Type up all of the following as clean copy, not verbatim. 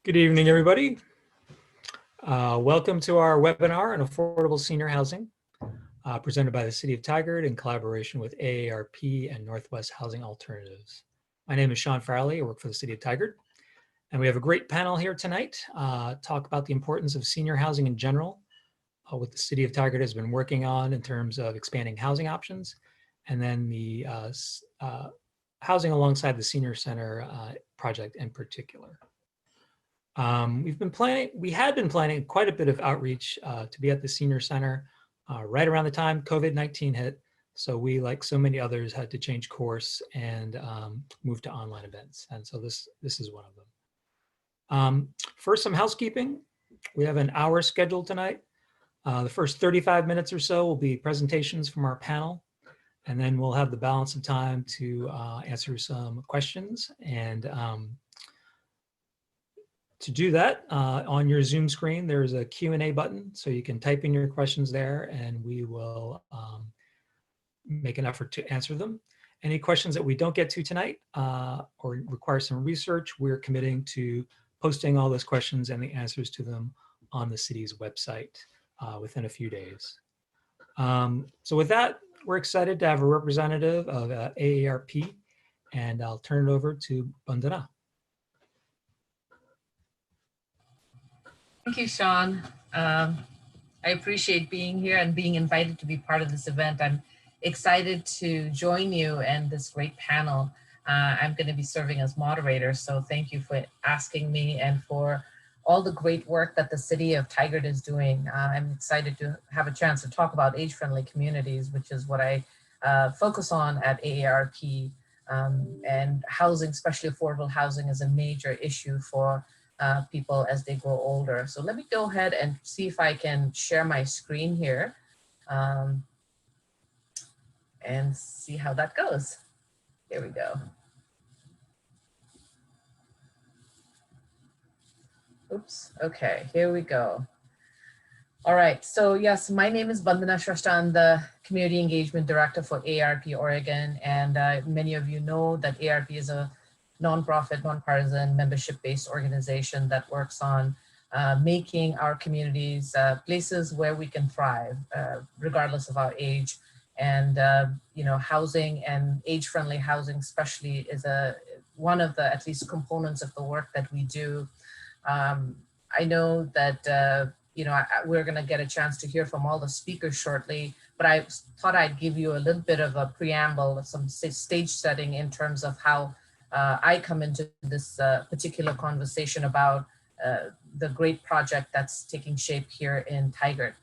Good evening, everybody. Welcome to our webinar on affordable senior housing, presented by the City of Tigard in collaboration with AARP and Northwest Housing Alternatives. My name is Sean Farley. I work for the City of Tigard, and we have a great panel here tonight. Talk about the importance of senior housing in general, what the City of Tigard has been working on in terms of expanding housing options, and then the housing alongside the Senior Center project in particular. We had been planning quite a bit of outreach to be at the Senior Center right around the time COVID-19 hit. So we, like so many others, had to change course and move to online events. And so this is one of them. First, some housekeeping. We have an hour scheduled tonight. The first 35 minutes or so will be presentations from our panel. And then we'll have the balance of time to answer some questions. And to do that, on your Zoom screen, there's a Q&A button, so you can type in your questions there and we will make an effort to answer them. Any questions that we don't get to tonight or require some research, we're committing to posting all those questions and the answers to them on the city's website within a few days. So with that, we're excited to have a representative of AARP, and I'll turn it over to Bandana. Thank you, Sean. I appreciate being here and being invited to be part of this event. I'm excited to join you and this great panel. I'm going to be serving as moderator, so thank you for asking me and for all the great work that the City of Tigard is doing. I'm excited to have a chance to talk about age-friendly communities, which is what I focus on at AARP. And housing, especially affordable housing, is a major issue for people as they grow older. So let me go ahead and see if I can share my screen here and see how that goes. Here we go. Oops, okay, here we go. All right, so yes, my name is Bandana Shrestha. I'm the Community Engagement Director for AARP Oregon, and many of you know that AARP is a nonprofit, nonpartisan, membership-based organization that works on making our communities places where we can thrive, regardless of our age. And you know, housing and age-friendly housing, especially, is one of the at least components of the work that we do. I know that you know, we're going to get a chance to hear from all the speakers shortly, but I thought I'd give you a little bit of a preamble, some stage setting in terms of how I come into this particular conversation about the great project that's taking shape here in Tigard.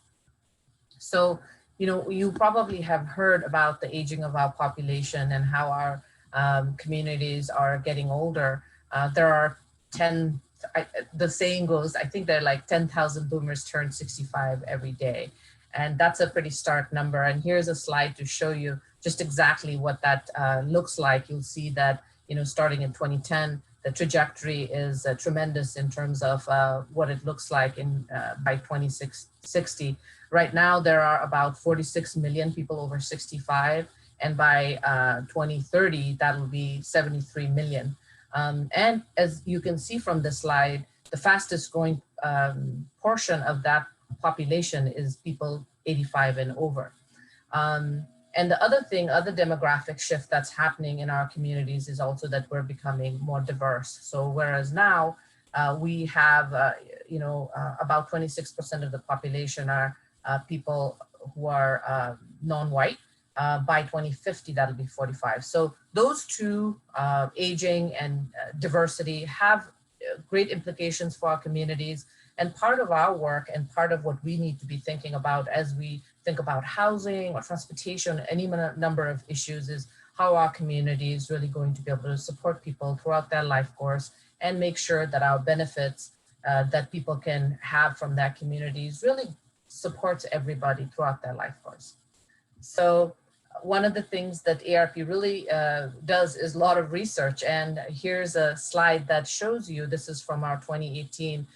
So, you know, you probably have heard about the aging of our population and how our communities are getting older. There are the saying goes, I think there are like 10,000 boomers turn 65 every day. And that's a pretty stark number. And here's a slide to show you just exactly what that looks like. You'll see that, you know, starting in 2010, the trajectory is tremendous in terms of what it looks like by 2060. Right now, there are about 46 million people over 65, and by 2030, that will be 73 million. And as you can see from this slide, the fastest growing portion of that population is people 85 and over. And the other demographic shift that's happening in our communities is also that we're becoming more diverse. So whereas now we have, you know, about 26% of the population are people who are non-white, by 2050, that'll be 45. So those two, aging and diversity, have great implications for our communities. And part of our work and part of what we need to be thinking about as we think about housing or transportation, any number of issues, is how our community is really going to be able to support people throughout their life course and make sure that our benefits that people can have from that communities really supports everybody throughout their life course. So one of the things that AARP really does is a lot of research. And here's a slide that shows you, this is from our 2018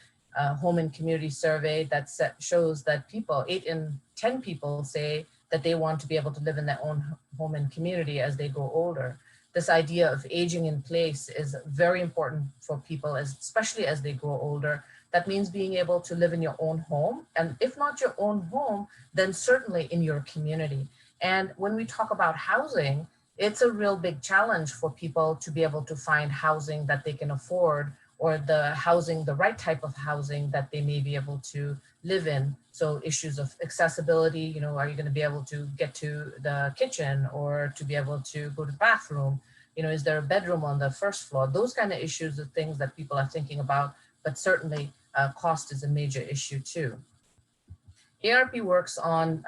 home and community survey that shows that 8 in 10 people say that they want to be able to live in their own home and community as they grow older. this idea of aging in place is very important for people, especially as they grow older. That means being able to live in your own home, and if not your own home, then certainly in your community. And when we talk about housing, it's a real big challenge for people to be able to find housing that they can afford, or the right type of housing that they may be able to live in. So issues of accessibility, you know, are you going to be able to get to the kitchen or to be able to go to the bathroom? You know, is there a bedroom on the first floor? Those kind of issues are things that people are thinking about, but certainly cost is a major issue too. ARP works on,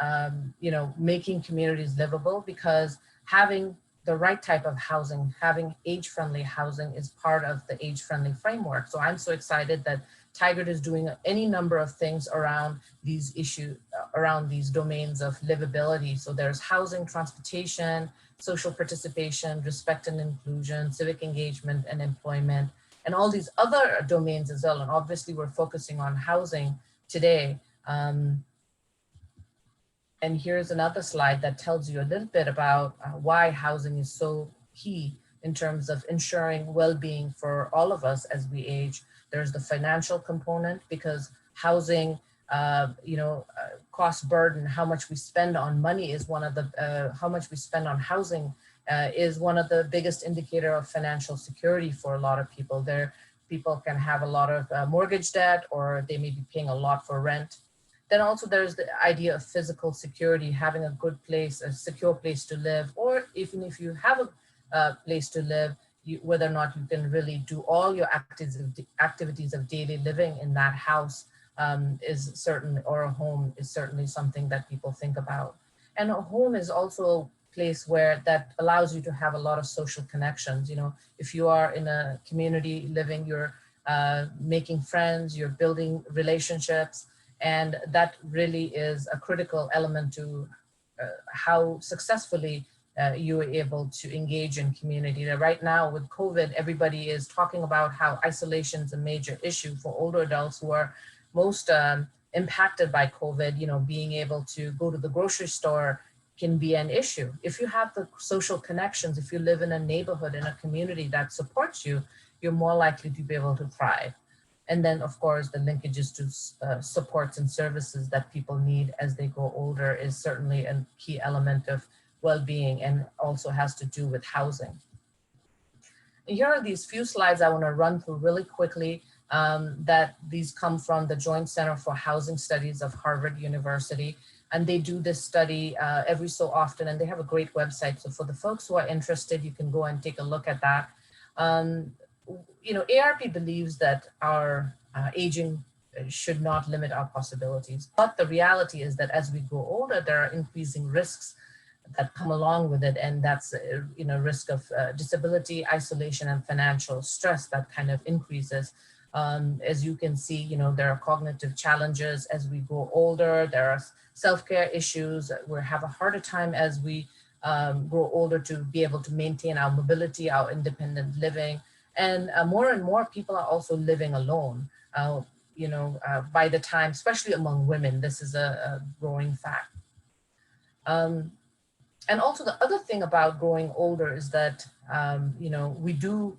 you know, making communities livable, because having the right type of housing, having age-friendly housing is part of the age-friendly framework. So I'm so excited that Tigard is doing any number of things around these issues, around these domains of livability. So there's housing, transportation, social participation, respect and inclusion, civic engagement and employment, and all these other domains as well. And obviously we're focusing on housing today. And here's another slide that tells you a little bit about why housing is so key in terms of ensuring well-being for all of us as we age. There's the financial component, because housing, cost burden, how much we spend on money is one of the, how much we spend on housing is one of the biggest indicator of financial security for a lot of people. People can have a lot of mortgage debt, or they may be paying a lot for rent. Then also there's the idea of physical security, having a good place, a secure place to live, or even if you have a place to live, whether or not you can really do all your activities of daily living in that house is certain, or a home is certainly something that people think about. And a home is also a place where that allows you to have a lot of social connections. You know, if you are in a community living, you're making friends, you're building relationships. And that really is a critical element to how successfully you are able to engage in community. Right now with COVID, everybody is talking about how isolation is a major issue for older adults who are most impacted by COVID. You know, being able to go to the grocery store can be an issue. If you have the social connections, if you live in a neighborhood, in a community that supports you, you're more likely to be able to thrive. And then, of course, the linkages to supports and services that people need as they grow older is certainly a key element of well-being, and also has to do with housing. And here are these few slides I want to run through really quickly. That these come from the Joint Center for Housing Studies of Harvard University. And they do this study every so often, and they have a great website. So for the folks who are interested, you can go and take a look at that. You know, ARP believes that our aging should not limit our possibilities. But the reality is that as we grow older, there are increasing risks that come along with it. And that's, you know, risk of disability, isolation, and financial stress that kind of increases. As you can see, you know, there are cognitive challenges as we grow older. There are self-care issues. We have a harder time as we grow older to be able to maintain our mobility, our independent living. And more people are also living alone. By the time, especially among women, this is a growing fact. And also the other thing about growing older is that, we do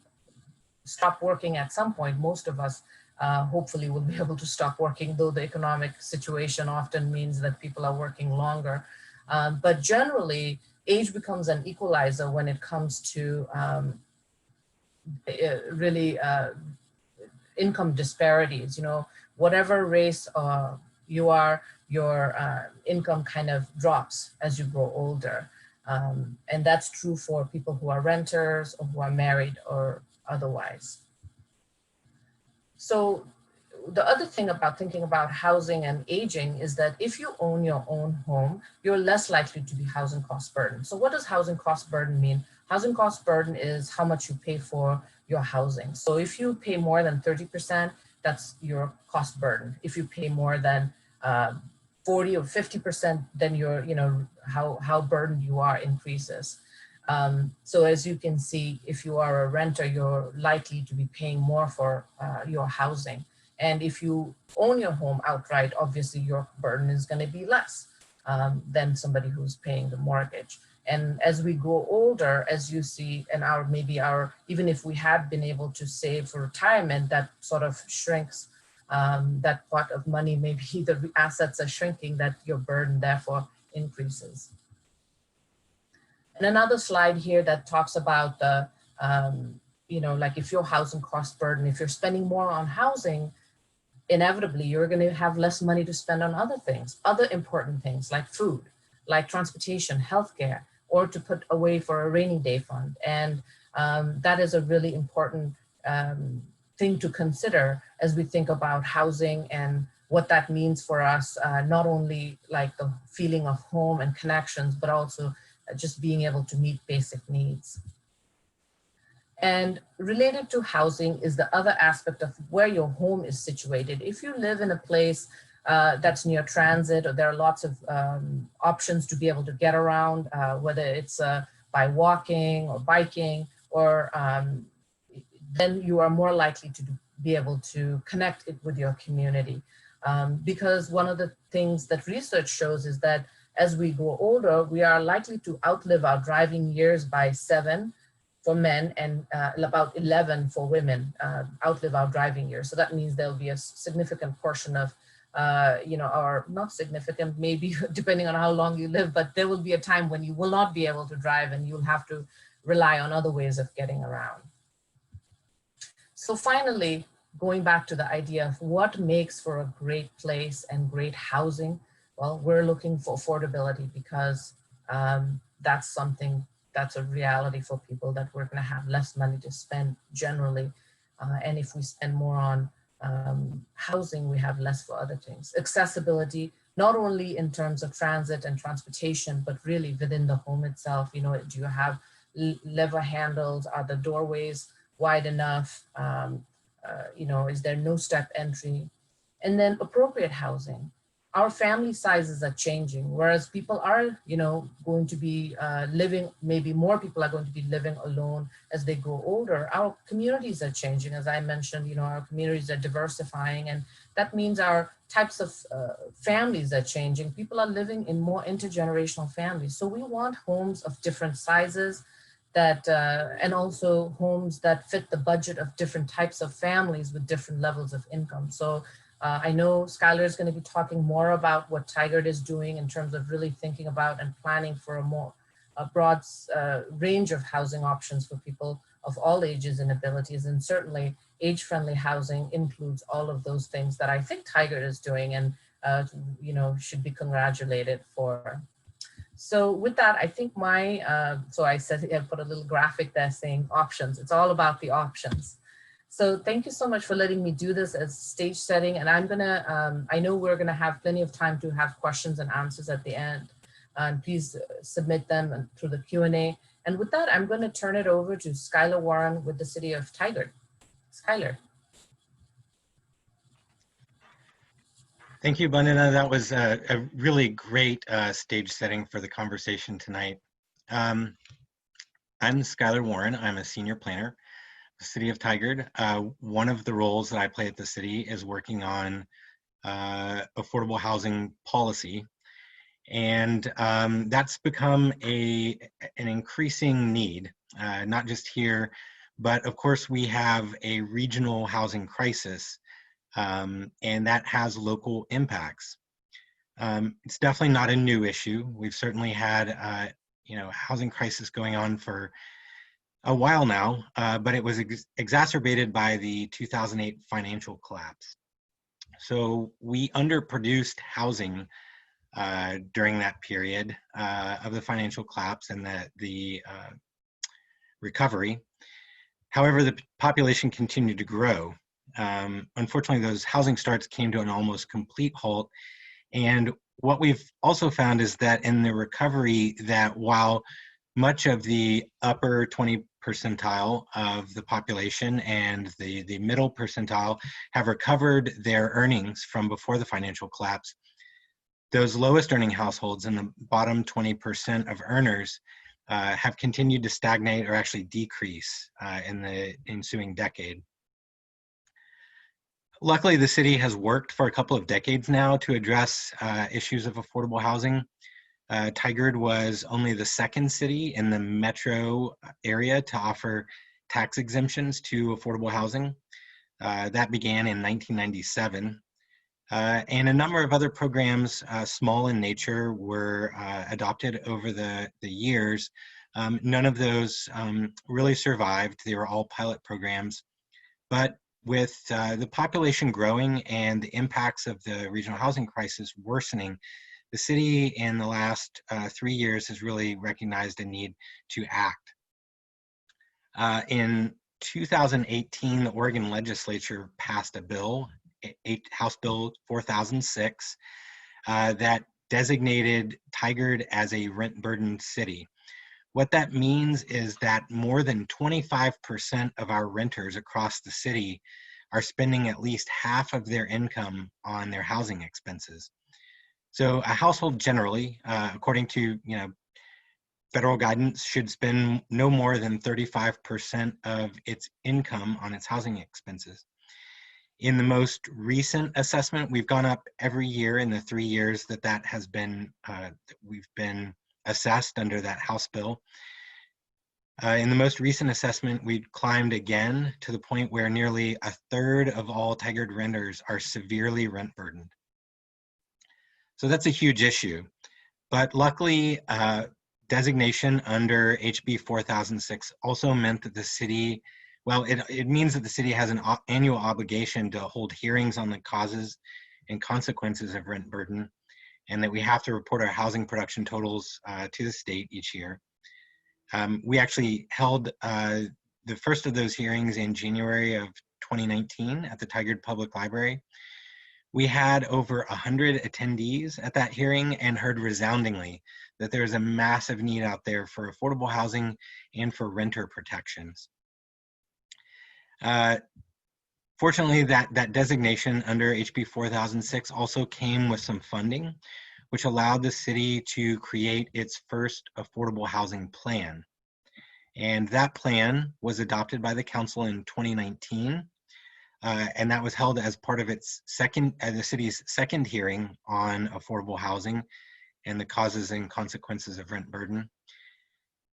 stop working at some point. Most of us hopefully will be able to stop working, though the economic situation often means that people are working longer. But generally, age becomes an equalizer when it comes to income disparities. You know, whatever race you are, your income kind of drops as you grow older. And that's true for people who are renters or who are married or otherwise. So the other thing about thinking about housing and aging is that if you own your own home, you're less likely to be housing cost burden. So what does housing cost burden mean? Housing cost burden is how much you pay for your housing. So if you pay more than 30%, that's your cost burden. If you pay more than 40 or 50%, then your, how burdened you are increases. So as you can see, if you are a renter, you're likely to be paying more for your housing. And if you own your home outright, obviously your burden is going to be less than somebody who's paying the mortgage. And as we grow older, as you see, and even if we had been able to save for retirement, that sort of shrinks. That pot of money, maybe the assets are shrinking, that your burden therefore increases. And another slide here that talks about the, like if your housing cost burden, if you're spending more on housing, inevitably you're going to have less money to spend on other things, other important things like food, like transportation, healthcare, or to put away for a rainy day fund. And that is a really important thing to consider as we think about housing and what that means for us, not only like the feeling of home and connections, but also just being able to meet basic needs. And related to housing is the other aspect of where your home is situated. If you live in a place that's near transit, or there are lots of options to be able to get around, whether it's by walking or biking, or then you are more likely to be able to connect it with your community. Because one of the things that research shows is that as we grow older, we are likely to outlive our driving years by 7 for men and about 11 for women, outlive our driving years. So that means there'll be a significant portion of, or not significant, maybe depending on how long you live, but there will be a time when you will not be able to drive and you'll have to rely on other ways of getting around. So finally, going back to the idea of what makes for a great place and great housing, well, we're looking for affordability because that's a reality for people, that we're going to have less money to spend generally. And if we spend more on housing, we have less for other things. Accessibility, not only in terms of transit and transportation, but really within the home itself. Do you have lever handles? Are the doorways wide enough? Is there no step entry? And then appropriate housing. Our family sizes are changing, whereas people are, going to be living, maybe more people are going to be living alone as they grow older. Our communities are changing. As I mentioned, our communities are diversifying, and that means our types of families are changing. People are living in more intergenerational families. So we want homes of different sizes that, and also homes that fit the budget of different types of families with different levels of income. So I know Skylar is going to be talking more about what Tigard is doing in terms of really thinking about and planning for a broad range of housing options for people of all ages and abilities. And certainly age-friendly housing includes all of those things that I think Tigard is doing and, should be congratulated for. So with that, I think so I said, I put a little graphic there saying options. It's all about the options. So thank you so much for letting me do this as stage setting. And I'm gonna, I know we're gonna have plenty of time to have questions and answers at the end. And please submit them through the Q&A. And with that, I'm gonna turn it over to Skylar Warren with the City of Tigard. Skylar. Thank you, Bandana. That was a really great stage setting for the conversation tonight. I'm Skylar Warren. I'm a senior planner. The City of Tigard. One of the roles that I play at the city is working on affordable housing policy. And that's become an increasing need, not just here, but of course we have a regional housing crisis, and that has local impacts. It's definitely not a new issue. We've certainly had housing crisis going on for a while now, but it was exacerbated by the 2008 financial collapse. So we underproduced housing during that period of the financial collapse and the recovery. However, the population continued to grow. Unfortunately, those housing starts came to an almost complete halt. And what we've also found is that in the recovery, that while much of the upper 20 percentile of the population and the middle percentile have recovered their earnings from before the financial collapse, those lowest earning households in the bottom 20% of earners have continued to stagnate or actually decrease in the ensuing decade. Luckily, the city has worked for a couple of decades now to address issues of affordable housing. Tigard was only the second city in the metro area to offer tax exemptions to affordable housing. That began in 1997. And a number of other programs, small in nature, were adopted over the years. None of those really survived. They were all pilot programs. But with the population growing and the impacts of the regional housing crisis worsening, the city in the last 3 years has really recognized a need to act. In 2018, the Oregon legislature passed a bill, House Bill 4006, that designated Tigard as a rent-burdened city. What that means is that more than 25% of our renters across the city are spending at least half of their income on their housing expenses. So a household generally, according to federal guidance, should spend no more than 35% of its income on its housing expenses. In the most recent assessment, we've gone up every year in the 3 years that has been, we've been assessed under that House bill. In the most recent assessment, we climbed again to the point where nearly a third of all Tigard renters are severely rent burdened. So that's a huge issue. But luckily, designation under HB 4006 also meant that the city, well, it means that the city has an annual obligation to hold hearings on the causes and consequences of rent burden, and that we have to report our housing production totals to the state each year. We actually held the first of those hearings in January of 2019 at the Tigard Public Library. We had over 100 attendees at that hearing and heard resoundingly that there is a massive need out there for affordable housing and for renter protections. Fortunately, that designation under HB 4006 also came with some funding, which allowed the city to create its first affordable housing plan. And that plan was adopted by the council in 2019. And that was held as part of its the city's second hearing on affordable housing and the causes and consequences of rent burden.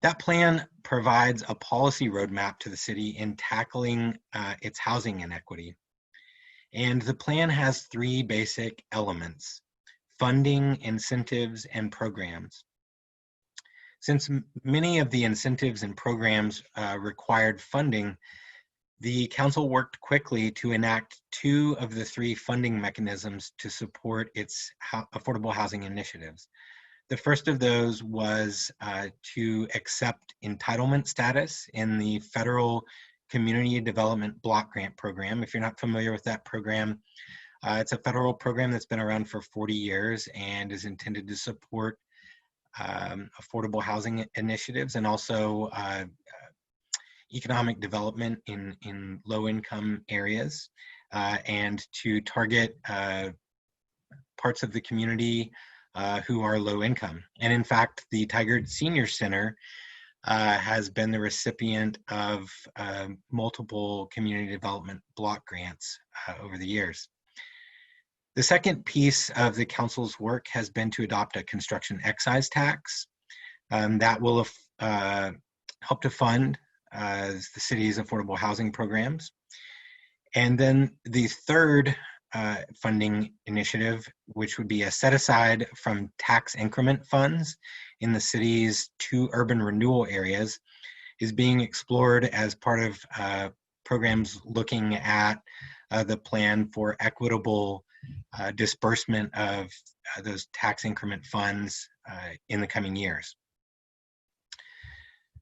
That plan provides a policy roadmap to the city in tackling its housing inequity. And the plan has 3 basic elements: funding, incentives, and programs. Since many of the incentives and programs required funding, the council worked quickly to enact 2 of the 3 funding mechanisms to support its affordable housing initiatives. The first of those was to accept entitlement status in the federal Community Development Block Grant Program. If you're not familiar with that program, it's a federal program that's been around for 40 years and is intended to support affordable housing initiatives and also economic development in low-income areas and to target parts of the community who are low income. And in fact, the Tigard Senior Center has been the recipient of multiple community development block grants over the years. The second piece of the council's work has been to adopt a construction excise tax that will help to fund the city's affordable housing programs. And then the third funding initiative, which would be a set aside from tax increment funds in the city's 2 urban renewal areas, is being explored as part of programs looking at the plan for equitable disbursement of those tax increment funds in the coming years.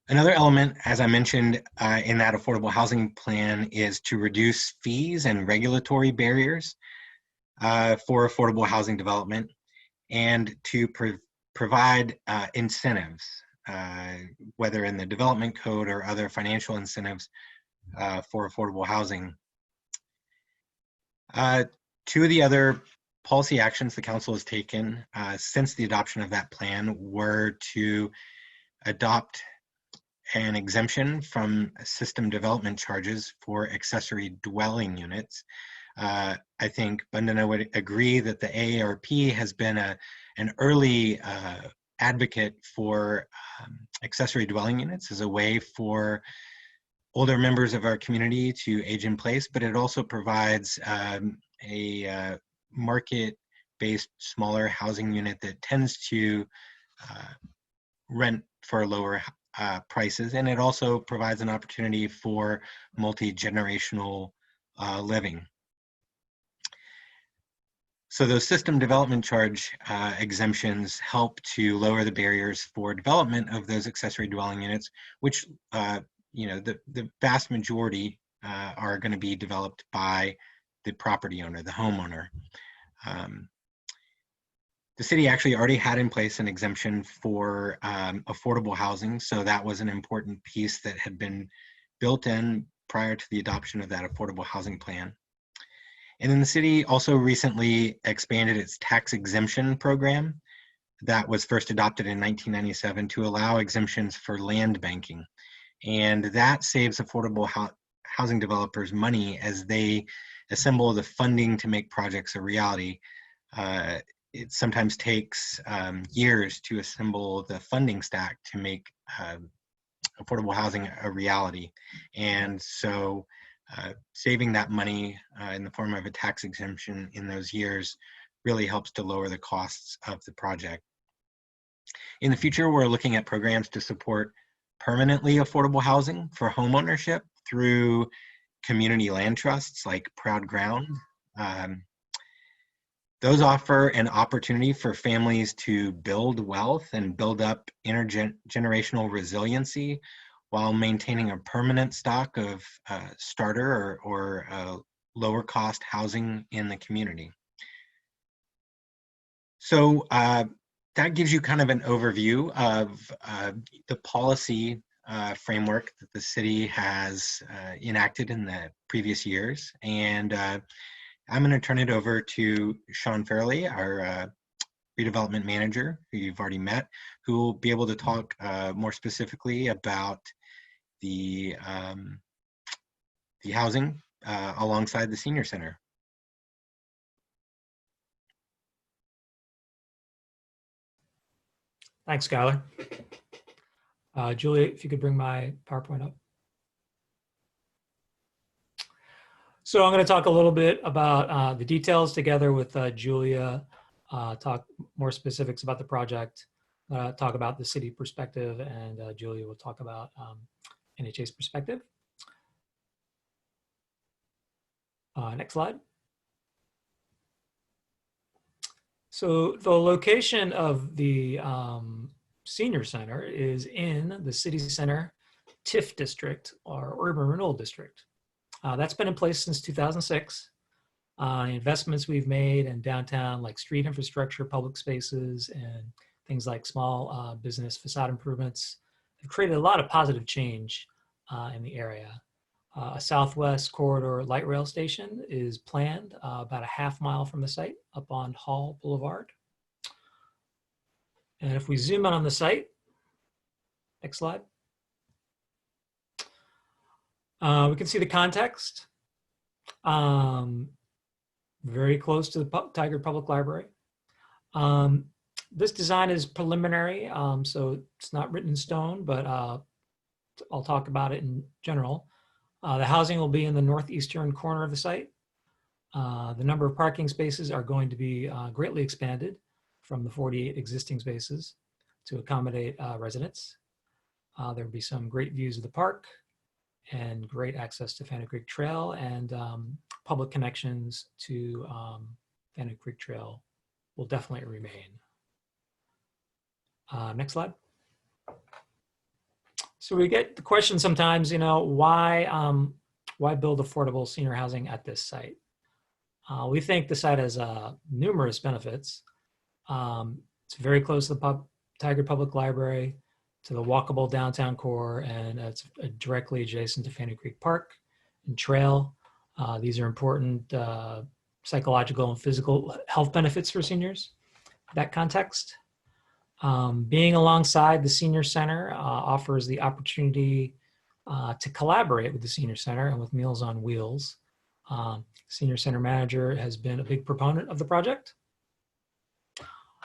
Another element, as I mentioned, in that affordable housing plan is to reduce fees and regulatory barriers for affordable housing development and to provide incentives, whether in the development code or other financial incentives for affordable housing. 2 of the other policy actions the council has taken since the adoption of that plan were to adopt an exemption from system development charges for accessory dwelling units. I think Bandana would agree that the AARP has been an early advocate for accessory dwelling units as a way for older members of our community to age in place, but it also provides a market-based smaller housing unit that tends to rent for lower prices, and it also provides an opportunity for multi-generational living. So those system development charge exemptions help to lower the barriers for development of those accessory dwelling units, which you know, the vast majority are going to be developed by the property owner, the homeowner. The city actually already had in place an exemption for affordable housing, so that was an important piece that had been built in prior to the adoption of that affordable housing plan. And then the city also recently expanded its tax exemption program that was first adopted in 1997 to allow exemptions for land banking. And that saves affordable housing developers money as they assemble the funding to make projects a reality. It sometimes takes years to assemble the funding stack to make affordable housing a reality. And so saving that money in the form of a tax exemption in those years really helps to lower the costs of the project. In the future, we're looking at programs to support permanently affordable housing for homeownership through community land trusts like Proud Ground. Those offer an opportunity for families to build wealth and build up intergenerational resiliency while maintaining a permanent stock of starter or lower cost housing in the community. So that gives you kind of an overview of the policy framework that the city has enacted in the previous years. And I'm going to turn it over to Sean Fairley, our redevelopment manager, who you've already met, who will be able to talk more specifically about the housing alongside the senior center. Thanks, Skylar. Julia, if you could bring my PowerPoint up. So I'm going to talk a little bit about the details together with Julia, talk more specifics about the project, talk about the city perspective, and Julia will talk about NHA's perspective. Next slide. So the location of the senior center is in the city center TIF district, or urban renewal district. That's been in place since 2006. Investments we've made in downtown, like street infrastructure, public spaces, and things like small business facade improvements, have created a lot of positive change in the area. A Southwest Corridor light rail station is planned about a half-mile from the site up on Hall Boulevard. And if we zoom in on the site, next slide. We can see the context. Very close to the Tigard Public Library. This design is preliminary, so it's not written in stone, but I'll talk about it in general. The housing will be in the northeastern corner of the site. The number of parking spaces are going to be greatly expanded from the 48 existing spaces to accommodate residents. There will be some great views of the park and great access to Fannin Creek Trail, and public connections to Fannin Creek Trail will definitely remain. Next slide. So we get the question sometimes, you know, why build affordable senior housing at this site? We think the site has numerous benefits. It's very close to the Tigard Public Library, to the walkable downtown core, and it's directly adjacent to Fannin Creek Park and Trail. These are important psychological and physical health benefits for seniors in that context. Being alongside the senior center offers the opportunity to collaborate with the senior center and with Meals on Wheels. Senior center manager has been a big proponent of the project.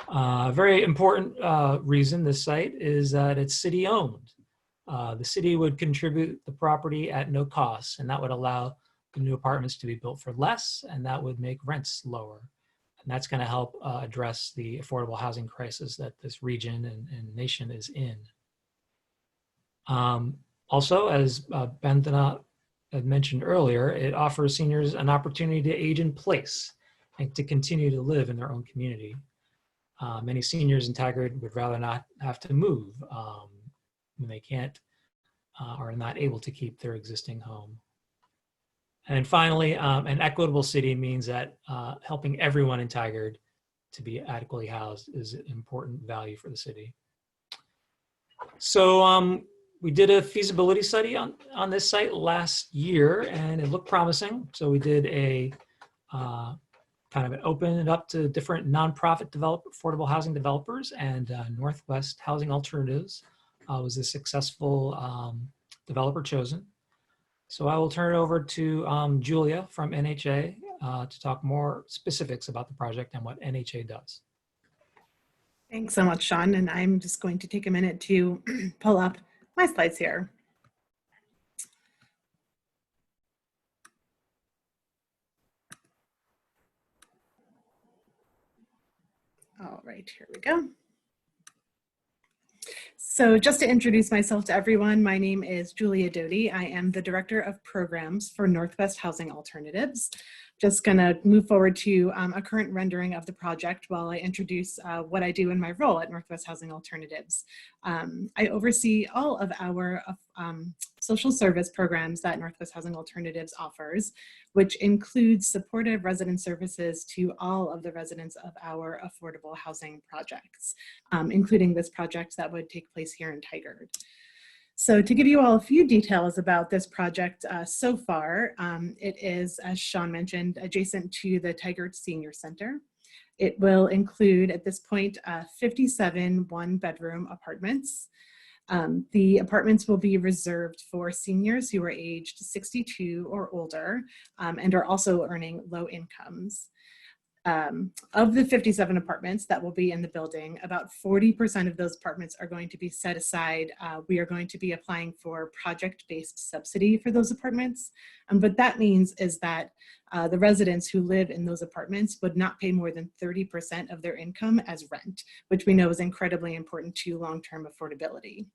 A very important reason this site is that it's city owned. The city would contribute the property at no cost, and that would allow the new apartments to be built for less, and that would make rents lower. And that's going to help address the affordable housing crisis that this region and nation is in. Also, as Bandana had mentioned earlier, it offers seniors an opportunity to age in place and to continue to live in their own community. Many seniors in Tigard would rather not have to move when they can't or are not able to keep their existing home. And finally, an equitable city means that helping everyone in Tigard to be adequately housed is an important value for the city. So we did a feasibility study on this site last year, and it looked promising. So we did a kind of open it up to different nonprofit affordable housing developers, and Northwest Housing Alternatives was a successful developer chosen. So I will turn it over to Julia from NHA to talk more specifics about the project and what NHA does. Thanks so much, Sean. And I'm just going to take a minute to pull up my slides here. All right, here we go. So just to introduce myself to everyone, my name is Julia Doty. I am the Director of Programs for Northwest Housing Alternatives. Just gonna move forward to a current rendering of the project while I introduce what I do in my role at Northwest Housing Alternatives. I oversee all of our social service programs that Northwest Housing Alternatives offers, which includes supportive resident services to all of the residents of our affordable housing projects, including this project that would take place here in Tigard. So to give you all a few details about this project so far, it is, as Sean mentioned, adjacent to the Tigard Senior Center. It will include, at this point, 57 one-bedroom apartments. The apartments will be reserved for seniors who are aged 62 or older and are also earning low incomes. Of the 57 apartments that will be in the building, about 40% of those apartments are going to be set aside. We are going to be applying for project-based subsidy for those apartments. What that means is that the residents who live in those apartments would not pay more than 30% of their income as rent, which we know is incredibly important to long-term affordability.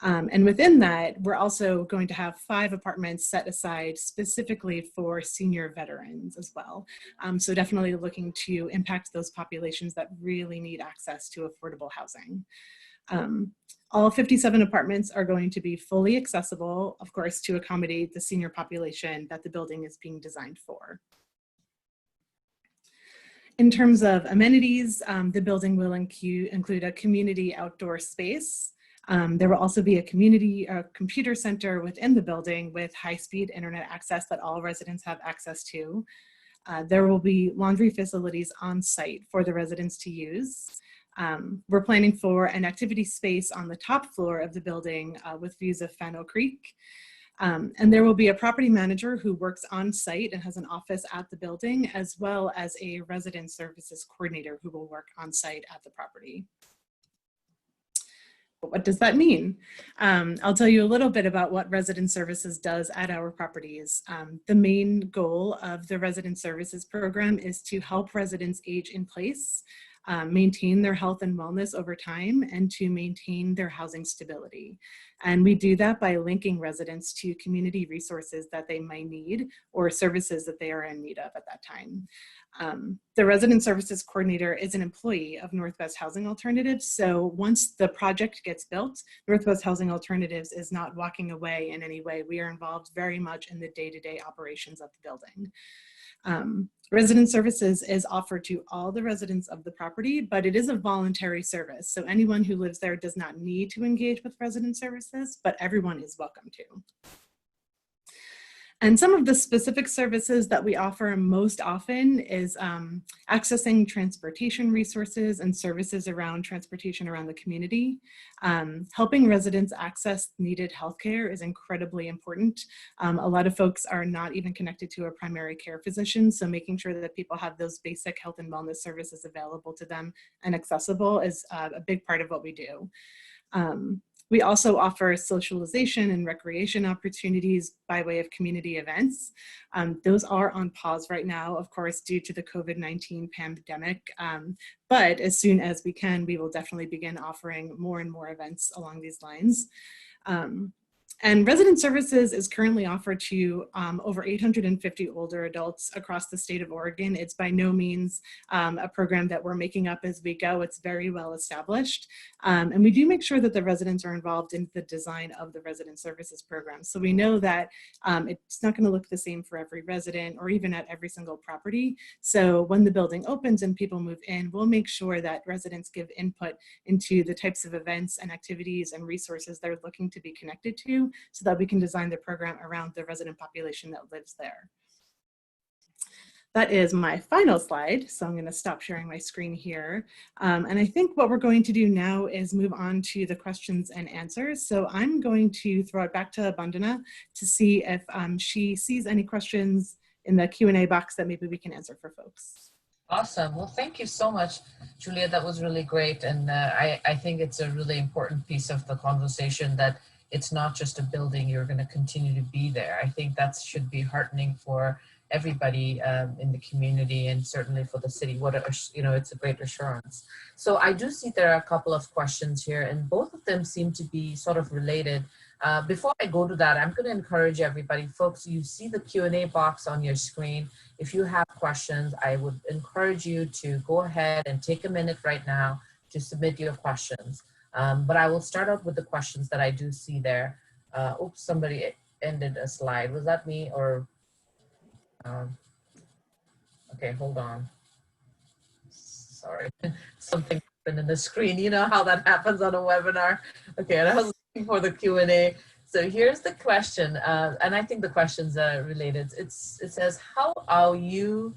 And within that, we're also going to have 5 apartments set aside specifically for senior veterans as well. So definitely looking to impact those populations that really need access to affordable housing. All 57 apartments are going to be fully accessible, of course, to accommodate the senior population that the building is being designed for. In terms of amenities, the building will include a community outdoor space. There will also be a computer center within the building with high-speed internet access that all residents have access to. There will be laundry facilities on site for the residents to use. We're planning for an activity space on the top floor of the building with views of Fano Creek. And there will be a property manager who works on site and has an office at the building, as well as a resident services coordinator who will work on site at the property. But what does that mean? I'll tell you a little bit about what Resident Services does at our properties. The main goal of the Resident Services program is to help residents age in place, maintain their health and wellness over time, and to maintain their housing stability. And we do that by linking residents to community resources that they might need or services that they are in need of at that time. The Resident Services Coordinator is an employee of Northwest Housing Alternatives. So once the project gets built, Northwest Housing Alternatives is not walking away in any way. We are involved very much in the day-to-day operations of the building. Resident Services is offered to all the residents of the property, but it is a voluntary service. So anyone who lives there does not need to engage with Resident Services, but everyone is welcome to. And some of the specific services that we offer most often is accessing transportation resources and services around transportation around the community. Helping residents access needed healthcare is incredibly important. A lot of folks are not even connected to a primary care physician, so making sure that people have those basic health and wellness services available to them and accessible is a big part of what we do. We also offer socialization and recreation opportunities by way of community events. Those are on pause right now, of course, due to the COVID-19 pandemic. But as soon as we can, we will definitely begin offering more and more events along these lines. And resident services is currently offered to over 850 older adults across the state of Oregon. It's by no means a program that we're making up as we go. It's very well established. And we do make sure that the residents are involved in the design of the resident services program. So we know that it's not going to look the same for every resident or even at every single property. So when the building opens and people move in, we'll make sure that residents give input into the types of events and activities and resources they're looking to be connected to, so that we can design the program around the resident population that lives there. That is my final slide, so I'm going to stop sharing my screen here. And I think what we're going to do now is move on to the questions and answers. So I'm going to throw it back to Bandana to see if she sees any questions in the Q&A box that maybe we can answer for folks. Awesome. Well, thank you so much, Julia. That was really great. And I think it's a really important piece of the conversation that it's not just a building, you're going to continue to be there. I think that should be heartening for everybody in the community and certainly for the city. It's a great assurance. So I do see there are a couple of questions here and both of them seem to be sort of related. Before I go to that, I'm going to encourage everybody, folks, you see the Q&A box on your screen. If you have questions, I would encourage you to go ahead and take a minute right now to submit your questions. But I will start out with the questions that I do see there. Oops, somebody ended a slide. Was that me or? Okay, hold on. Sorry, something happened in the screen. You know how that happens on a webinar. Okay, and I was looking for the Q&A. So here's the question, and I think the questions are related. It says, how are you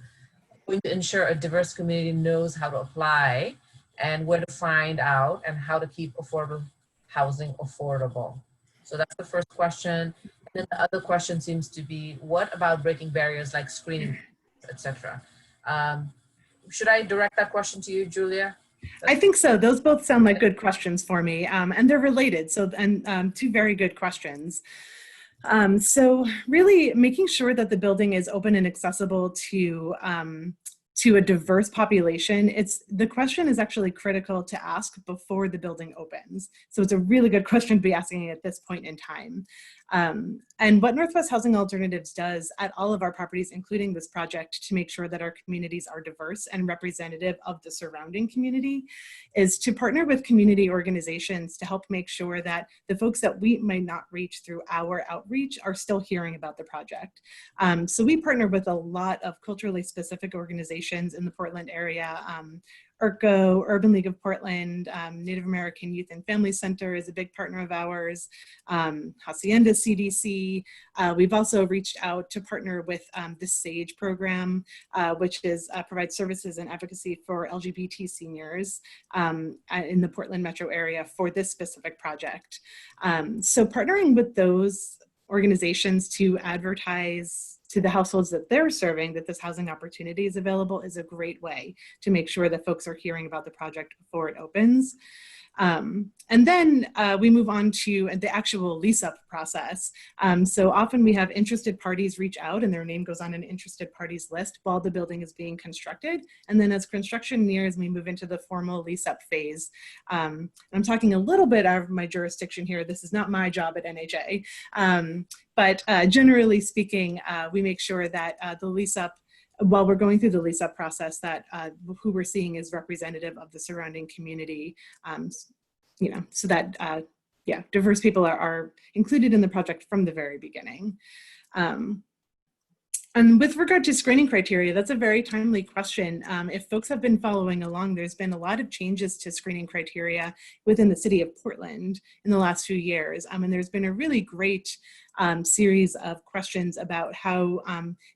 going to ensure a diverse community knows how to apply and where to find out and how to keep affordable housing affordable? So that's the first question. And then the other question seems to be, what about breaking barriers like screening, etc.? Should I direct that question to you, Julia? I think so. Those both sound like good questions for me, and they're related. So, two very good questions. So really making sure that the building is open and accessible to a diverse population, the question is actually critical to ask before the building opens. So it's a really good question to be asking at this point in time. And what Northwest Housing Alternatives does at all of our properties, including this project, to make sure that our communities are diverse and representative of the surrounding community, is to partner with community organizations to help make sure that the folks that we might not reach through our outreach are still hearing about the project. So we partner with a lot of culturally specific organizations in the Portland area. URCO, Urban League of Portland, Native American Youth and Family Center is a big partner of ours, Hacienda CDC. We've also reached out to partner with the SAGE program, which provides services and advocacy for LGBT seniors in the Portland metro area for this specific project. So partnering with those organizations to advertise to the households that they're serving that this housing opportunity is available is a great way to make sure that folks are hearing about the project before it opens. And then we move on to the actual lease-up process. So often we have interested parties reach out and their name goes on an interested parties list while the building is being constructed. And then as construction nears, we move into the formal lease-up phase. I'm talking a little bit out of my jurisdiction here. This is not my job at NHA. But generally speaking, we make sure that the lease-up, while we're going through the lease-up process, that who we're seeing is representative of the surrounding community, so that, diverse people are included in the project from the very beginning. And with regard to screening criteria, that's a very timely question. If folks have been following along, there's been a lot of changes to screening criteria within the city of Portland in the last few years. And there's been a really great series of questions about how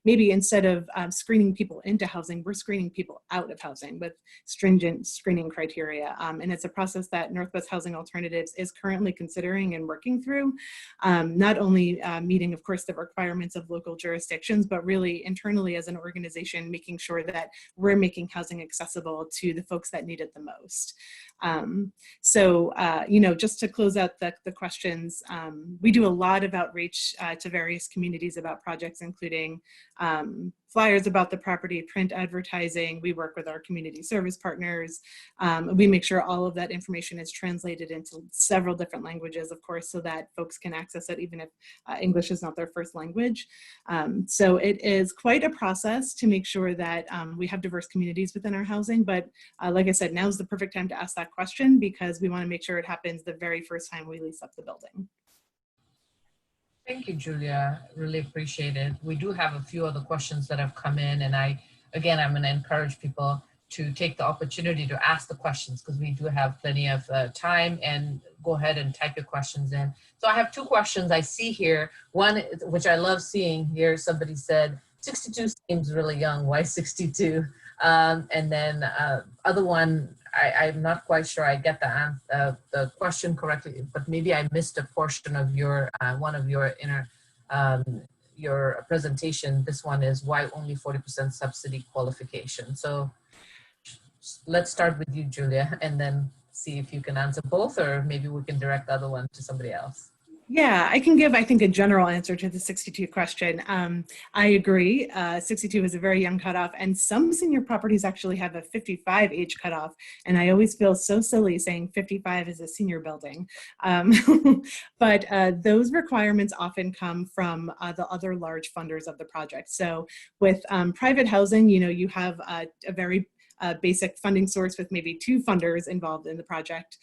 maybe instead of screening people into housing, we're screening people out of housing with stringent screening criteria. And it's a process that Northwest Housing Alternatives is currently considering and working through, not only meeting, of course, the requirements of local jurisdictions, but really internally as an organization, making sure that we're making housing accessible to the folks that need it the most. You know, just to close out the questions, we do a lot of outreach to various communities about projects, including flyers about the property, print advertising. We work with our community service partners. We make sure all of that information is translated into several different languages, of course, so that folks can access it even if English is not their first language. So it is quite a process to make sure that we have diverse communities within our housing. But like I said, now's the perfect time to ask that question because we want to make sure it happens the very first time we lease up the building. Thank you, Julia. Really appreciate it. We do have a few other questions that have come in, and I'm going to encourage people to take the opportunity to ask the questions because we do have plenty of time, and go ahead and type your questions in. So I have two questions I see here. One, which I love seeing here, somebody said, 62 seems really young, why 62? And then other one, I'm not quite sure I get the question correctly, but maybe I missed a portion of your one of your your presentation. This one is why only 40% subsidy qualification. So let's start with you, Julia, and then see if you can answer both, or maybe we can direct the other one to somebody else. Yeah, I can give, I think, a general answer to the 62 question. I agree, 62 is a very young cutoff, and some senior properties actually have a 55 age cutoff, and I always feel so silly saying 55 is a senior building. But those requirements often come from the other large funders of the project. So with private housing, you know, you have a very basic funding source with maybe two funders involved in the project.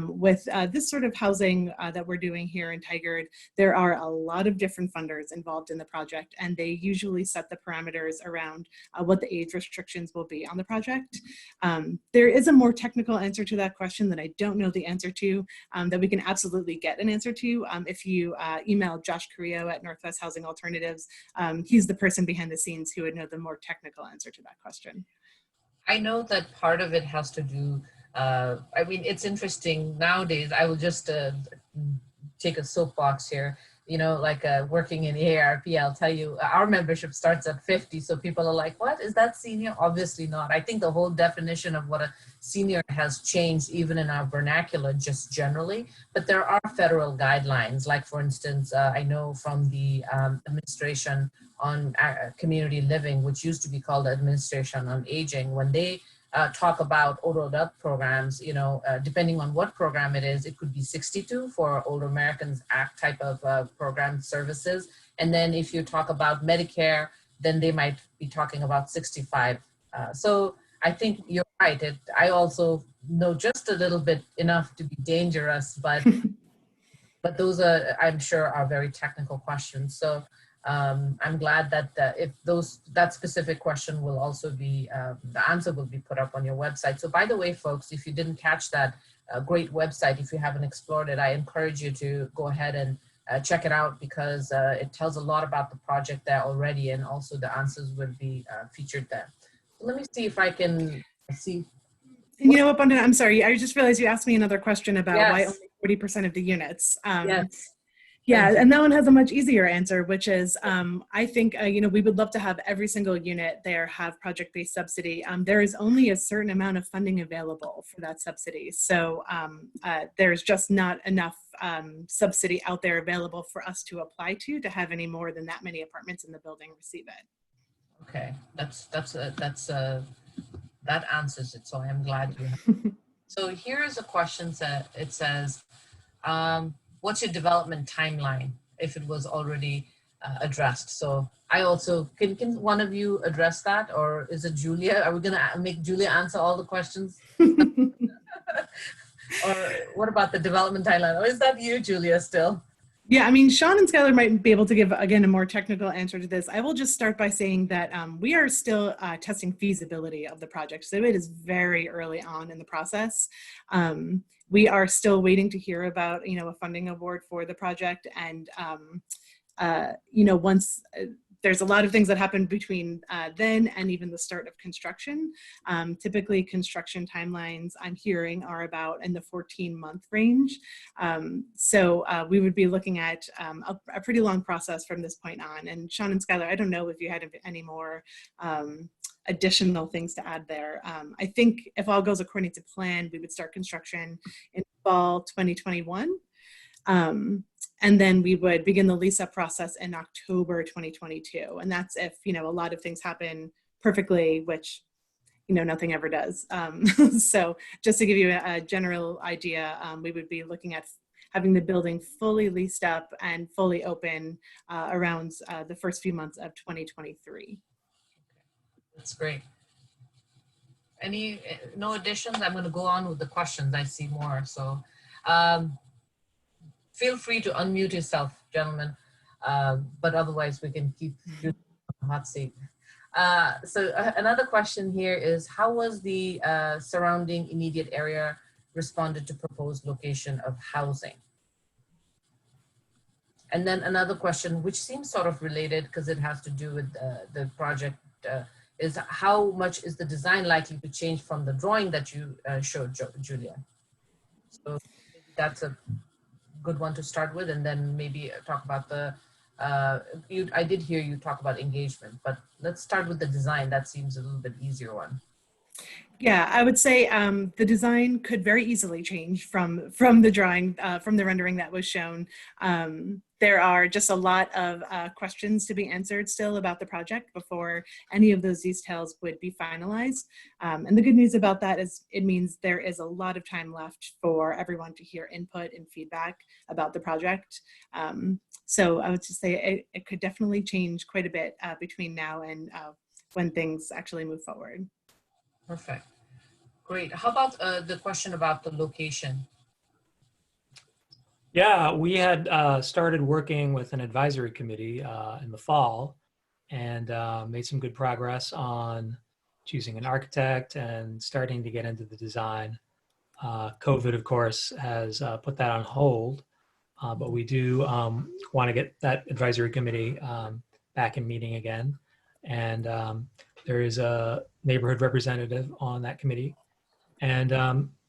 With this sort of housing that we're doing here in Tigard, there are a lot of different funders involved in the project, and they usually set the parameters around what the age restrictions will be on the project. There is a more technical answer to that question that I don't know the answer to, that we can absolutely get an answer to if you email Josh Carrillo at Northwest Housing Alternatives. He's the person behind the scenes who would know the more technical answer to that question. I know that part of it has to do, I mean, it's interesting nowadays. I will just take a soapbox here. You know, like working in AARP, I'll tell you, our membership starts at 50. So people are like, what, is that senior? Obviously not. I think the whole definition of what a senior has changed even in our vernacular just generally, but there are federal guidelines. Like for instance, I know from the administration on community living, which used to be called the Administration on Aging, when they talk about older adult programs, you know, depending on what program it is, it could be 62 for Older Americans Act type of program services. And then if you talk about Medicare, then they might be talking about 65. So I think you're right. I also know just a little bit enough to be dangerous, but those are, I'm sure, are very technical questions. So I'm glad that if that specific question will also be, the answer will be put up on your website. So by the way, folks, if you didn't catch that great website, if you haven't explored it, I encourage you to go ahead and check it out because it tells a lot about the project there already, and also the answers will be featured there. So let me see if I can see. You know what, Bandana, I'm sorry, I just realized you asked me another question about why Yes. only 40% of the units. Yes. Yeah, and that one has a much easier answer, which is I think, you know, we would love to have every single unit there have project-based subsidy. There is only a certain amount of funding available for that subsidy. So there's just not enough subsidy out there available for us to apply to have any more than that many apartments in the building receive it. Okay, that answers it. So I'm glad you have. So here is a question that it says, what's your development timeline if it was already addressed? So I also, can one of you address that, or is it Julia? Are we gonna make Julia answer all the questions? Or what about the development timeline? Or is that you, Julia, still? Yeah, I mean, Sean and Skylar might be able to give, again, a more technical answer to this. I will just start by saying that we are still testing feasibility of the project. So it is very early on in the process. We are still waiting to hear about, a funding award for the project. And, once there's a lot of things that happen between then and even the start of construction. Typically construction timelines I'm hearing are about in the 14-month range. So we would be looking at a pretty long process from this point on. And Sean and Skylar, I don't know if you had any more additional things to add there. I think if all goes according to plan, we would start construction in fall 2021. And then we would begin the lease-up process in October 2022. And that's if, a lot of things happen perfectly, which, nothing ever does. So just to give you a general idea, we would be looking at having the building fully leased up and fully open around the first few months of 2023. That's great. No additions? I'm going to go on with the questions. I see more. So feel free to unmute yourself, gentlemen. But otherwise, we can keep you on the hot seat. So another question here is, how was the surrounding immediate area responded to proposed location of housing? And then another question, which seems sort of related because it has to do with the project, is how much is the design likely to change from the drawing that you showed, Julia? So that's a good one to start with, and then maybe talk about the, I did hear you talk about engagement, but let's start with the design. That seems a little bit easier one. Yeah, I would say the design could very easily change from the drawing, from the rendering that was shown. There are just a lot of questions to be answered still about the project before any of those details would be finalized. And the good news about that is it means there is a lot of time left for everyone to hear input and feedback about the project. So I would just say it could definitely change quite a bit between now and when things actually move forward. Perfect. Great. How about the question about the location? Yeah, we had started working with an advisory committee in the fall and made some good progress on choosing an architect and starting to get into the design. COVID, of course, has put that on hold, but we do want to get that advisory committee back in meeting again. And there is a neighborhood representative on that committee. And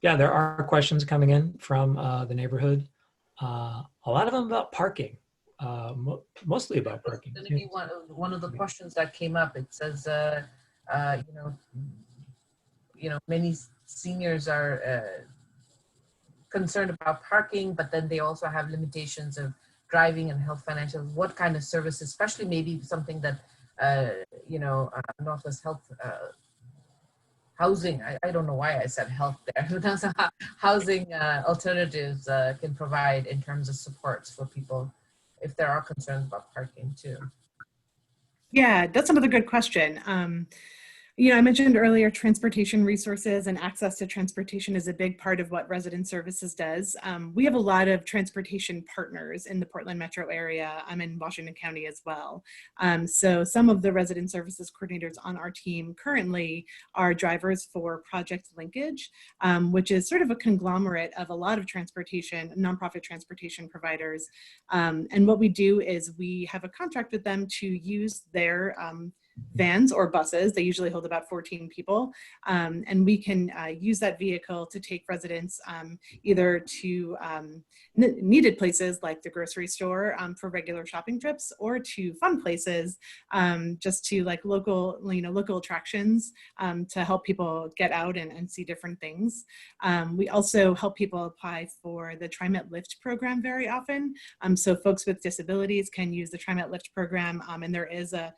yeah, there are questions coming in from the neighborhood. A lot of them about parking, mostly about parking. That's going to be one of the questions that came up. It says, many seniors are concerned about parking, but then they also have limitations of driving and health financial. What kind of services, especially maybe something that Northwest Health housing, I don't know why I said health there, housing alternatives can provide in terms of supports for people if there are concerns about parking too. Yeah, that's another good question. I mentioned earlier transportation resources and access to transportation is a big part of what Resident Services does. We have a lot of transportation partners in the Portland metro area. I'm in Washington County as well. So some of the Resident Services coordinators on our team currently are drivers for Project Linkage, which is sort of a conglomerate of a lot of transportation, nonprofit transportation providers. And what we do is we have a contract with them to use their vans or buses. They usually hold about 14 people. And we can use that vehicle to take residents either to needed places like the grocery store for regular shopping trips, or to fun places just to like local attractions to help people get out and see different things. We also help people apply for the TriMet Lift program very often. So folks with disabilities can use the TriMet Lift program, and there is a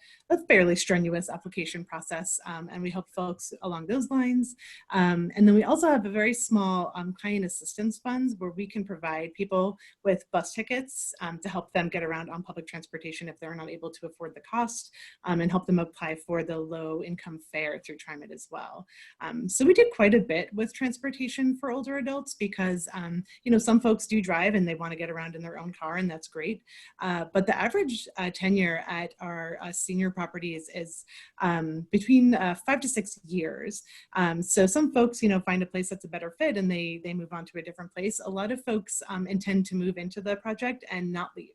fairly strenuous application process. And we help folks along those lines. And then we also have a very small client assistance funds where we can provide people with bus tickets to help them get around on public transportation if they're not able to afford the cost, and help them apply for the low income fare through TriMet as well. So we did quite a bit with transportation for older adults because, you know, some folks do drive and they want to get around in their own car, and that's great. But the average tenure at our senior properties is between 5 to 6 years. So some folks, you know, find a place that's a better fit and they move on to a different place. A lot of folks intend to move into the project and not leave.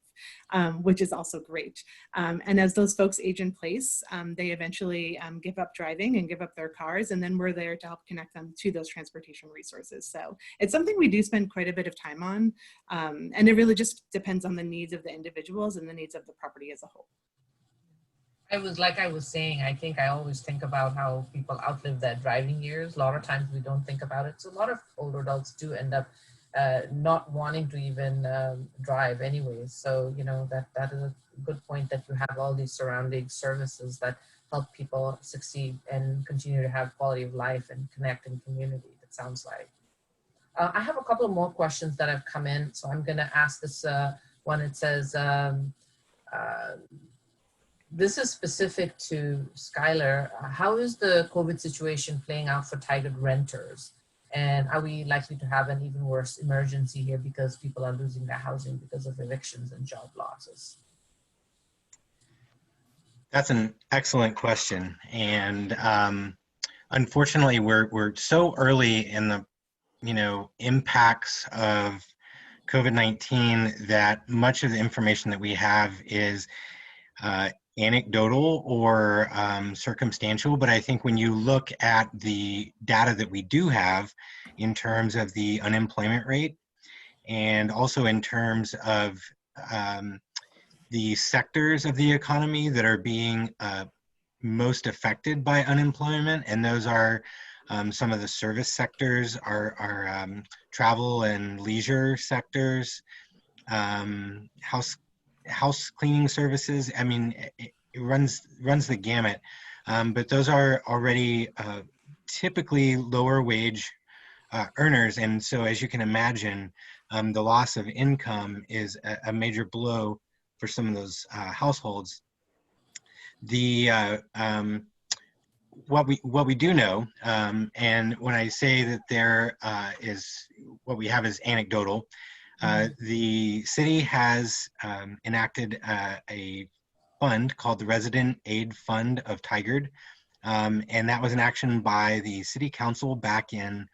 Which is also great. And as those folks age in place, they eventually give up driving and give up their cars, and then we're there to help connect them to those transportation resources. So it's something we do spend quite a bit of time on, and it really just depends on the needs of the individuals and the needs of the property as a whole. Like I was saying, I think I always think about how people outlive their driving years. A lot of times we don't think about it. So a lot of older adults do end up not wanting to even drive anyways. So, you know, that is a good point that you have all these surrounding services that help people succeed and continue to have quality of life and connect in community, it sounds like. I have a couple of more questions that have come in. So I'm gonna ask this one. It says, this is specific to Skylar. How is the COVID situation playing out for Tigard renters? And are we likely to have an even worse emergency here because people are losing their housing because of evictions and job losses? That's an excellent question. And unfortunately, we're so early in the, you know, impacts of COVID-19 that much of the information that we have is anecdotal or circumstantial. But I think when you look at the data that we do have in terms of the unemployment rate, and also in terms of the sectors of the economy that are being most affected by unemployment, and those are some of the service sectors, our travel and leisure sectors, house cleaning services. I mean, it runs the gamut, but those are already typically lower wage earners, and so as you can imagine, the loss of income is a major blow for some of those households. What we do know, and when I say that there is what we have is anecdotal, the city has enacted a fund called the Resident Aid Fund of Tigard, and that was an action by the city council back in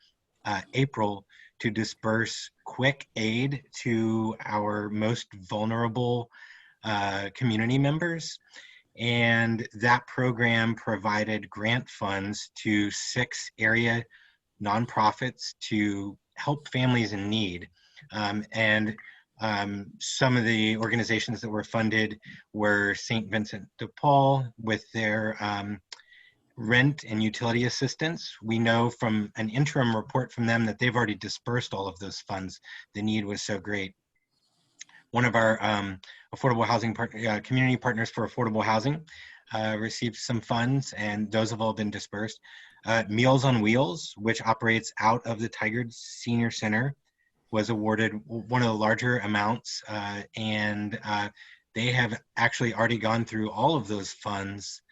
April to disperse quick aid to our most vulnerable community members. And that program provided grant funds to 6 area nonprofits to help families in need. And some of the organizations that were funded were St. Vincent de Paul with their rent and utility assistance. We know from an interim report from them that they've already dispersed all of those funds. The need was so great. One of our affordable housing community partners for affordable housing received some funds, and those have all been dispersed. Meals on Wheels, which operates out of the Tigard Senior Center, was awarded one of the larger amounts, and they have actually already gone through all of those funds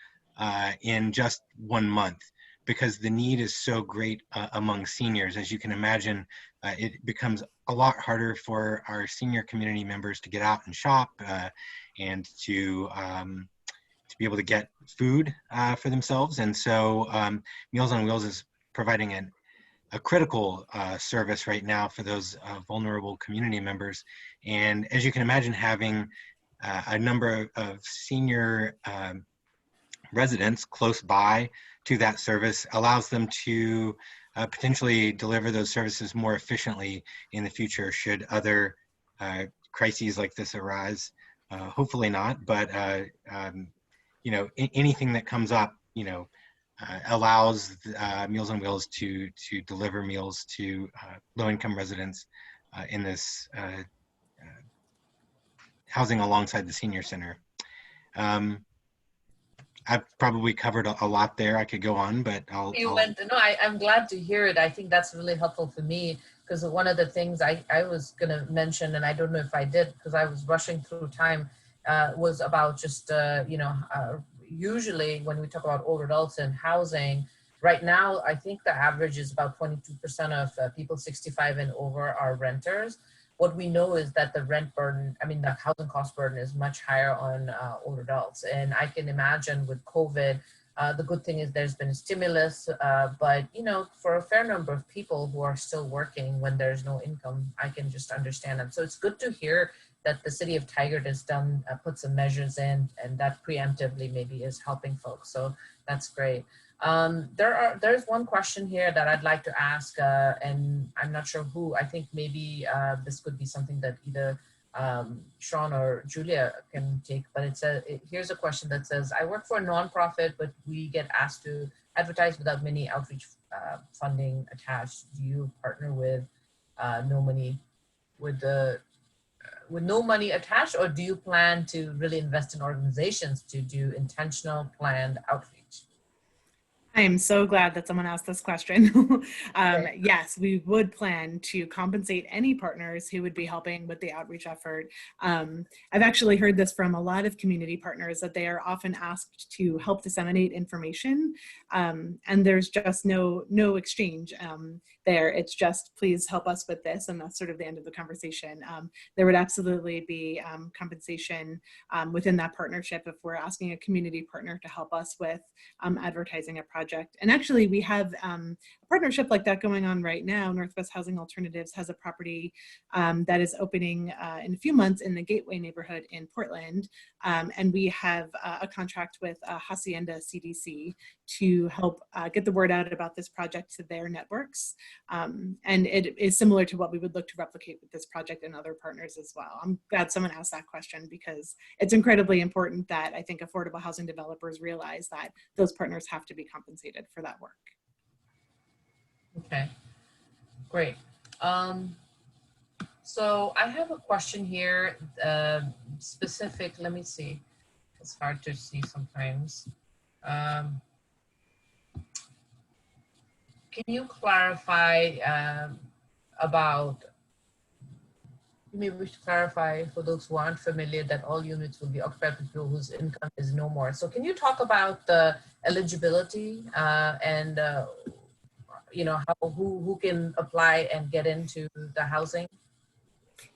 in just 1 month, because the need is so great among seniors. As you can imagine, it becomes a lot harder for our senior community members to get out and shop and to be able to get food for themselves. And so Meals on Wheels is providing a critical service right now for those vulnerable community members. And as you can imagine, having a number of senior residents close by to that service allows them to potentially deliver those services more efficiently in the future should other crises like this arise. Hopefully not, but you know, anything that comes up, you know, allows Meals on Wheels to deliver meals to low-income residents in this housing alongside the senior center. I've probably covered a lot there. I could go on, but I'm glad to hear it. I think that's really helpful for me, because one of the things I was going to mention, and I don't know if I did because I was rushing through time, was about just, usually when we talk about older adults and housing, right now, I think the average is about 22% of people 65 and over are renters. What we know is that the rent burden, I mean, the housing cost burden is much higher on older adults. And I can imagine with COVID, the good thing is there's been a stimulus, but for a fair number of people who are still working when there's no income, I can just understand them. So it's good to hear that the city of Tigard has done, put some measures in, and that preemptively maybe is helping folks. So that's great. There's one question here that I'd like to ask, and I'm not sure who. I think maybe this could be something that either Sean or Julia can take, but here's a question that says, I work for a nonprofit, but we get asked to advertise without many outreach funding attached. Do you partner with no money with no money attached, or do you plan to really invest in organizations to do intentional planned outreach? I am so glad that someone asked this question. Okay. Yes, we would plan to compensate any partners who would be helping with the outreach effort. I've actually heard this from a lot of community partners, that they are often asked to help disseminate information, and there's just no exchange there. It's just, please help us with this, and that's sort of the end of the conversation. There would absolutely be compensation within that partnership if we're asking a community partner to help us with advertising a project. And actually, we have a partnership like that going on right now. Northwest Housing Alternatives has a property that is opening in a few months in the Gateway neighborhood in Portland. And we have a contract with Hacienda CDC to help get the word out about this project to their networks. And it is similar to what we would look to replicate with this project and other partners as well. I'm glad someone asked that question, because it's incredibly important that I think affordable housing developers realize that those partners have to be compensated for that work. Okay, great. So I have a question here, specific, let me see. It's hard to see sometimes. Can you clarify maybe we should clarify for those who aren't familiar that all units will be occupied with people whose income is no more. So can you talk about the eligibility and who can apply and get into the housing?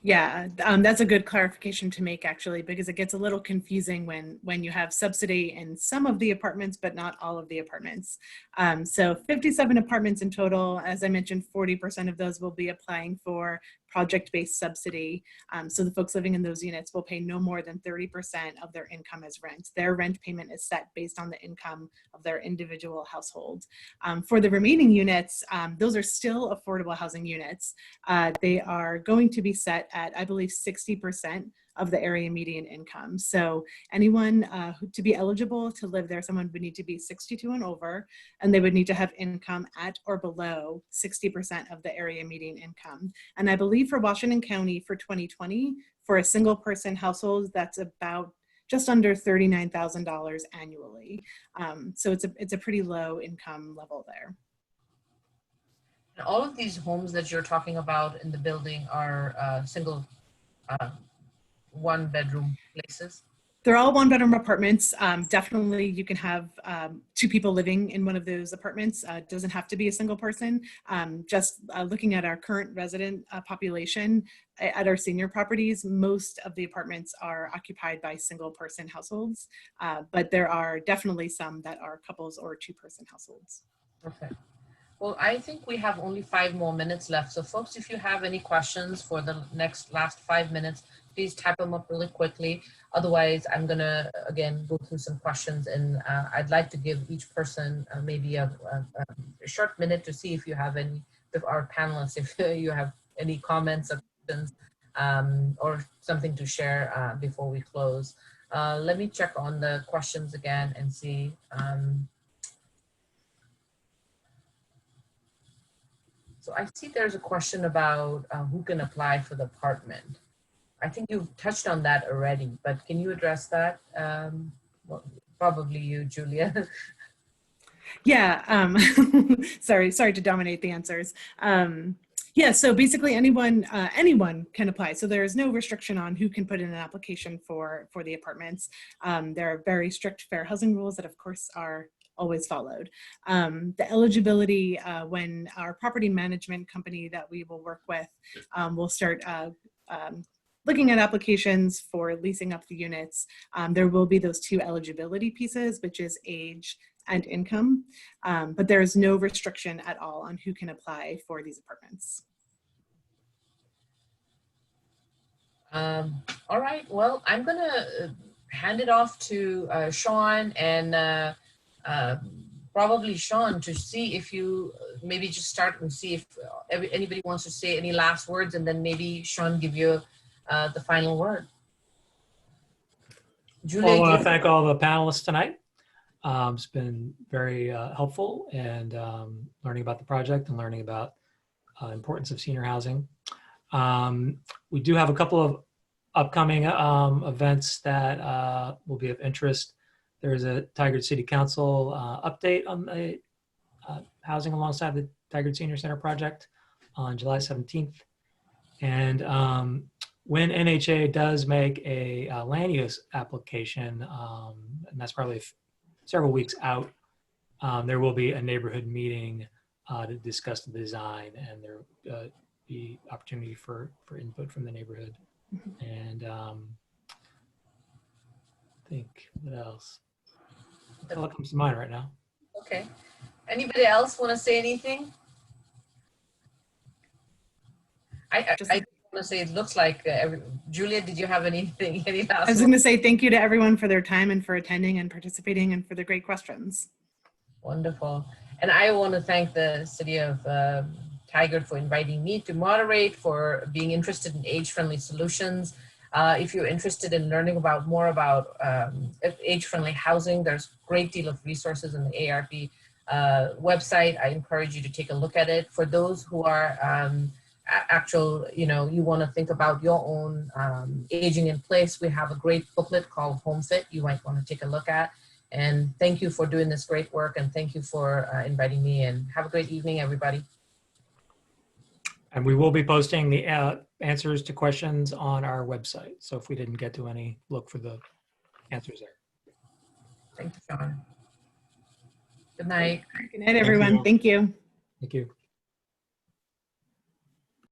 Yeah, that's a good clarification to make, actually, because it gets a little confusing when you have subsidy in some of the apartments, but not all of the apartments. So 57 apartments in total. As I mentioned, 40% of those will be applying for project-based subsidy. So the folks living in those units will pay no more than 30% of their income as rent. Their rent payment is set based on the income of their individual household. For the remaining units, those are still affordable housing units. They are going to be set at, I believe, 60% of the area median income. So anyone to be eligible to live there, someone would need to be 62 and over, and they would need to have income at or below 60% of the area median income. And I believe for Washington County for 2020, for a single person household, that's about just under $39,000 annually. So it's a pretty low income level there. And all of these homes that you're talking about in the building are single one-bedroom places? They're all one-bedroom apartments. Definitely, you can have two people living in one of those apartments. It doesn't have to be a single person. Just looking at our current resident population at our senior properties, most of the apartments are occupied by single-person households, but there are definitely some that are couples or two-person households. Okay. Well, I think we have only 5 more minutes left. So folks, if you have any questions for the last 5 minutes, please type them up really quickly. Otherwise, I'm gonna, again, go through some questions, and I'd like to give each person maybe a short minute to see if you have any, of our panelists, if you have any comments or questions or something to share before we close. Let me check on the questions again and see. So I see there's a question about who can apply for the apartment. I think you've touched on that already, but can you address that? probably you, Julia. Yeah, sorry to dominate the answers. Yeah, so basically anyone can apply. So there is no restriction on who can put in an application for the apartments. There are very strict fair housing rules that of course are always followed. The eligibility, when our property management company that we will work with will start looking at applications for leasing up the units, there will be those two eligibility pieces, which is age and income, but there is no restriction at all on who can apply for these apartments. All right, well, I'm gonna hand it off to Sean and probably Sean to see if you maybe just start and see if anybody wants to say any last words, and then maybe Sean give you the final word. Julia, Well, I want to thank all the panelists tonight. It's been very helpful, and learning about the project and learning about importance of senior housing. We do have a couple of upcoming events that will be of interest. There's a Tigard City Council update on the housing alongside the Tigard Senior Center project on July 17th. And when NHA does make a land use application, and that's probably several weeks out, there will be a neighborhood meeting to discuss the design, and there will be opportunity for input from the neighborhood. And I think what else? That's all that comes to mind right now. okay. Anybody else want to say anything? I want to say it looks like Julia, did you have anything? Any last I was going to say thank you to everyone for their time and for attending and participating and for the great questions. Wonderful. And I want to thank the city of Tigard for inviting me to moderate, for being interested in age-friendly solutions. If you're interested in learning more about age-friendly housing, there's a great deal of resources in the ARP website. I encourage you to take a look at it. For those who are you want to think about your own aging in place, we have a great booklet called Home Fit you might want to take a look at. And thank you for doing this great work, and thank you for inviting me, and have a great evening, everybody. And we will be posting the answers to questions on our website. So if we didn't get to any, look for the answers there. Thank you, Sean. Good night. Good night, everyone. Thank you. Thank you.